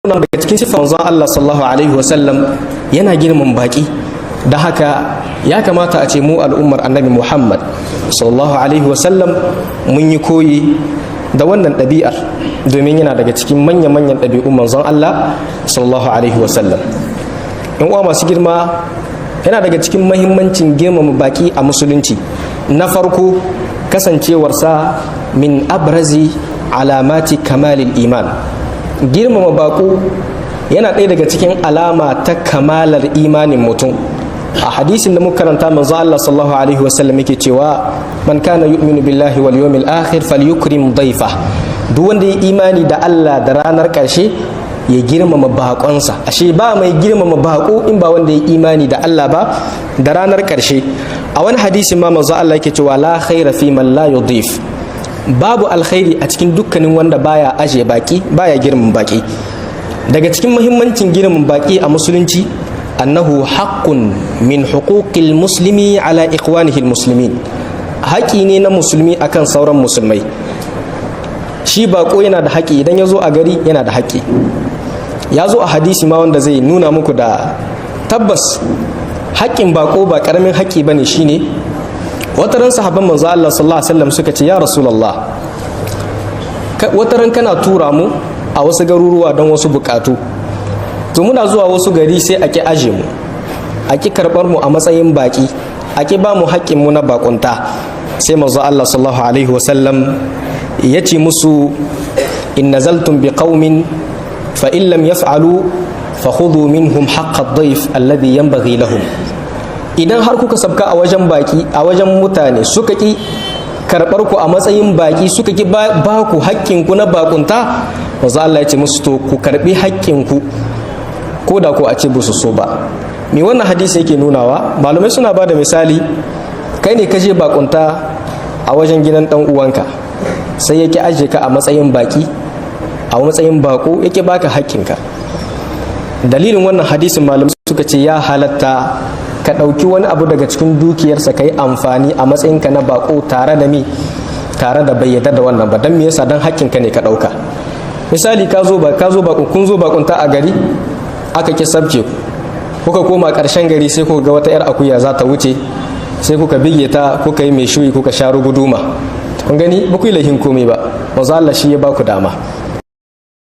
daga cikin sifar manzon Allah sallallahu alaihi wasallam yana girman baki. Da haka ya kamata a ce mu al'ummar annabi Muhammad sallallahu alaihi wasallam mun yi koyi da wannan ɗabi'ar, domin yana daga cikin manya-manyan ɗabi'un manzon Allah sallallahu alaihi wasallam. in uwa masu girma, yana daga cikin mahimmancin girmama baki a musulunci. Na farko, kasancewarsa min abrazi alamati kamalil iman. Girmama baƙo yana ɗaya daga cikin alama ta kamalar imanin mutum. A hadisin da muka karanta manzo Allah sallallahu alaihi wasallam yake cewa man kana yu'minu billahi wal yawmil akhir falyukrim dayfa. Duk wanda ya imani da Allah da ranar ƙarshe ya girmama baƙonsa. Ashe ba mai girmama baƙo in ba wanda ya imani da Allah ba da ranar ƙarshe. A wani hadisin ma manzo Allah yake cewa la khaira fi man la yudif. Babu alkhairi a cikin dukkanin wanda baya aje baki, baya girmama baki. Daga cikin muhimmancin girmama baki a musulunci, annahu haqqun min huquqil muslimi ala ikhwanihi almuslimin. Haƙi ne na musulmi akan sauran musulmai. Shi bako yana da haƙi, idan ya zo a gari yana da haƙi. Ya zo a hadisi ma wanda zai nuna muku da tabbas haƙƙin bako ba ƙaramin haƙi bane. Shine wataran sahabban manzo Allah sallallahu alaihi wasallam suka ce ya rasulullah, wataran kana tura mu a wasu garuruwa don wasu bukatu, to muna zuwa wasu gari sai ake aje mu, ake karɓar mu a matsayin baki, ake ba mu haƙƙin mu na bakunta. Sai manzo Allah sallallahu alaihi wasallam ya ce musu in nazaltum bi qaumin fa in lam yaf'alu fa khudhu minhum haqqa ad-dayf alladhi yanbaghi lahum. Idan har kuka sabka a wajen baki, a wajen mutane suka ki karɓar ku a matsayin baki, suka ki ba ku haƙƙin ku na bakunta, manzo Allah ya ce musu to ku karɓi haƙƙin ku ko da ko a ce busu so ba. Me wannan hadisi yake nunawa? Malamai suna ba da misali, kai ne ka je bakunta a wajen gidan dan uwanka, sai yake aje ka a matsayin baki, a matsayin bako, yake baka haƙƙinka. Dalilin wannan hadisin malamai suka ce ya halatta ka ɗauki wani abu daga cikin dukiyarsa ka yi amfani a matsayinka na bako tare da mi, tare da bai yarda da wannan ba. Don me yasa? Don haƙƙinka ne ka ɗauka. Misali kun zo bakunta a gari, aka ki sabke ku, kuka koma ƙarshen gari sai kuka ga wata 'yar akuya za ta wuce, sai kuka bige ta, kuka yi mai shuyi, kuka sha ruguduma. Kun gani ba ku yi lahin komai ba, manzo Allah shi ya ba ku dama.